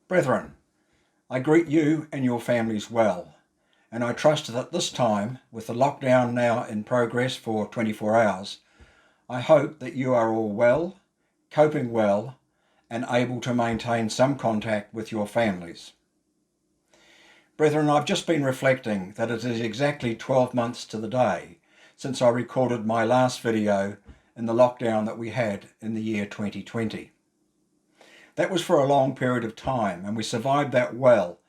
Brethren, I greet you and your families well, and I trust that this time, with the lockdown now in progress for 24 hours, I hope that you are all well, coping well, and able to maintain some contact with your families. Brethren, I've just been reflecting that it is exactly 12 months to the day since I recorded my last video in the lockdown that we had in the year 2020. That was for a long period of time, and we survived that well,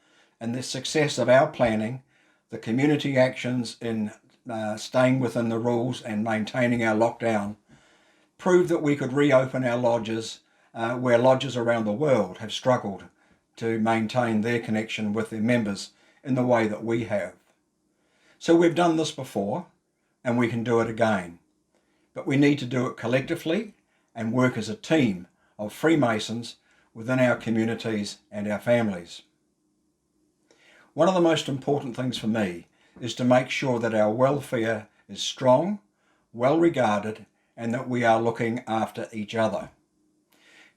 and the success of our planning, the community actions in staying within the rules and maintaining our lockdown, proved that we could reopen our lodges where lodges around the world have struggled to maintain their connection with their members in the way that we have. So we've done this before, and we can do it again. But we need to do it collectively and work as a team of Freemasons within our communities and our families. One of the most important things for me is to make sure that our welfare is strong, well regarded, and that we are looking after each other.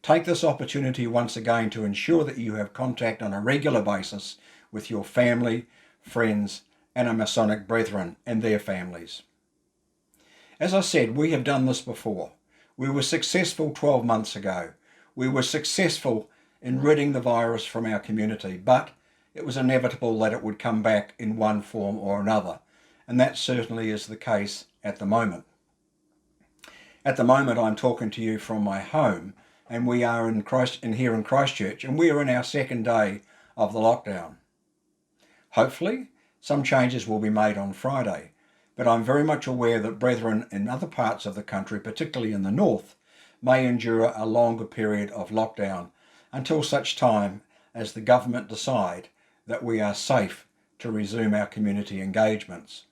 Take this opportunity once again to ensure that you have contact on a regular basis with your family, friends, and our Masonic brethren and their families. As I said, we have done this before. We were successful 12 months ago. We were successful in ridding the virus from our community, but it was inevitable that it would come back in one form or another, and that certainly is the case at the moment. At the moment, I'm talking to you from my home, and we are here in Christchurch, and we are in our second day of the lockdown. Hopefully, some changes will be made on Friday, but I'm very much aware that brethren in other parts of the country, particularly in the north, may endure a longer period of lockdown until such time as the government decide that we are safe to resume our community engagements.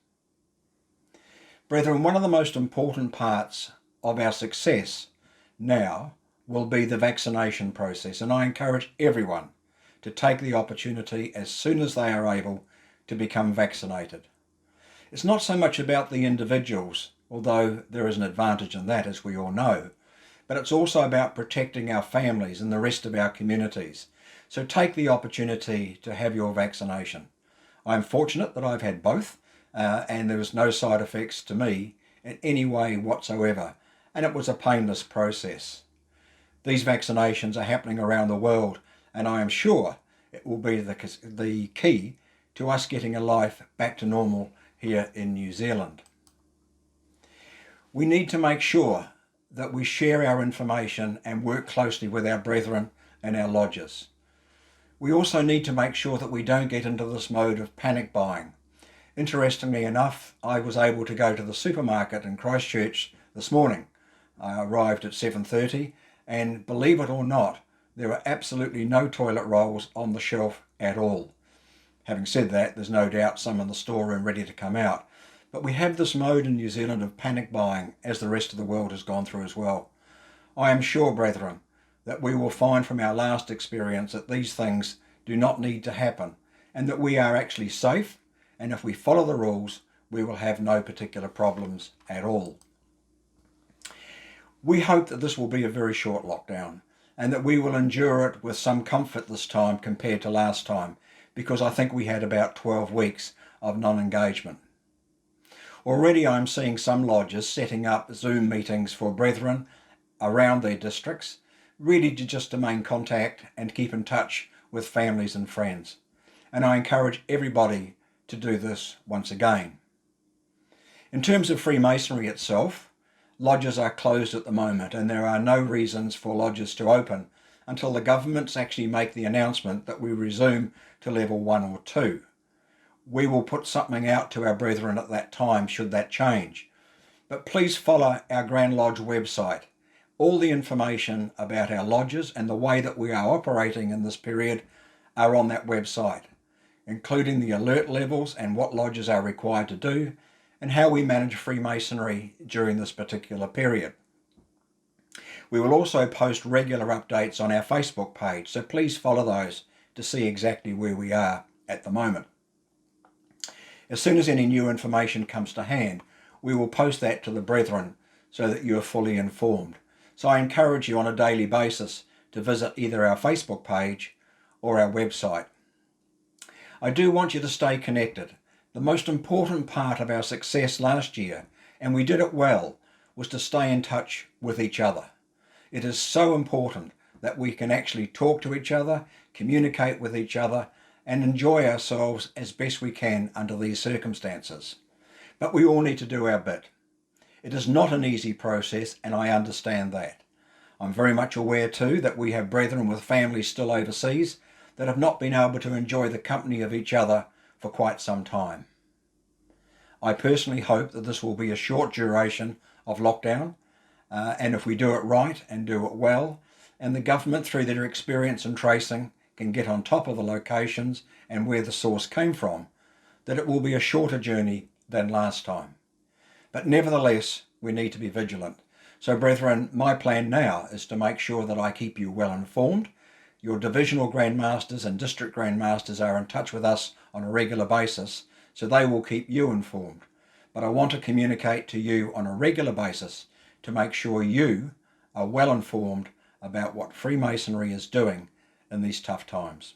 Brethren, one of the most important parts of our success now will be the vaccination process, and I encourage everyone to take the opportunity as soon as they are able to become vaccinated. It's not so much about the individuals, although there is an advantage in that, as we all know, but it's also about protecting our families and the rest of our communities. So take the opportunity to have your vaccination. I'm fortunate that I've had both, and there was no side effects to me in any way whatsoever, and it was a painless process. These vaccinations are happening around the world, and I am sure it will be the key to us getting a life back to normal here in New Zealand. We need to make sure that we share our information and work closely with our brethren and our lodges. We also need to make sure that we don't get into this mode of panic buying. Interestingly enough, I was able to go to the supermarket in Christchurch this morning. I arrived at 7:30, and believe it or not, there were absolutely no toilet rolls on the shelf at all. Having said that, there's no doubt some in the storeroom ready to come out. But we have this mode in New Zealand of panic buying, as the rest of the world has gone through as well. I am sure, brethren, that we will find from our last experience that these things do not need to happen, and that we are actually safe, and if we follow the rules, we will have no particular problems at all. We hope that this will be a very short lockdown, and that we will endure it with some comfort this time compared to last time, because I think we had about 12 weeks of non-engagement. Already I'm seeing some lodges setting up Zoom meetings for brethren around their districts, really just to maintain contact and keep in touch with families and friends. And I encourage everybody to do this once again. In terms of Freemasonry itself, lodges are closed at the moment, and there are no reasons for lodges to open until the governments actually make the announcement that we resume to level 1 or 2. We will put something out to our brethren at that time should that change. But please follow our Grand Lodge website. All the information about our lodges and the way that we are operating in this period are on that website, including the alert levels and what lodges are required to do, and how we manage Freemasonry during this particular period. We will also post regular updates on our Facebook page, so please follow those to see exactly where we are at the moment. As soon as any new information comes to hand, we will post that to the brethren so that you are fully informed. So I encourage you on a daily basis to visit either our Facebook page or our website. I do want you to stay connected. The most important part of our success last year, and we did it well, was to stay in touch with each other. It is so important that we can actually talk to each other, communicate with each other, and enjoy ourselves as best we can under these circumstances. But we all need to do our bit. It is not an easy process, and I understand that. I'm very much aware too that we have brethren with families still overseas that have not been able to enjoy the company of each other for quite some time. I personally hope that this will be a short duration of lockdown, and if we do it right and do it well, and the government through their experience and tracing can get on top of the locations and where the source came from, that it will be a shorter journey than last time. But nevertheless, we need to be vigilant. So brethren, my plan now is to make sure that I keep you well informed. Your divisional grandmasters and district grandmasters are in touch with us on a regular basis, so they will keep you informed. But I want to communicate to you on a regular basis to make sure you are well informed about what Freemasonry is doing in these tough times.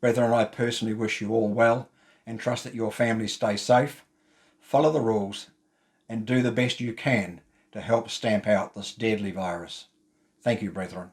Brethren, I personally wish you all well and trust that your families stay safe, follow the rules, and do the best you can to help stamp out this deadly virus. Thank you, brethren.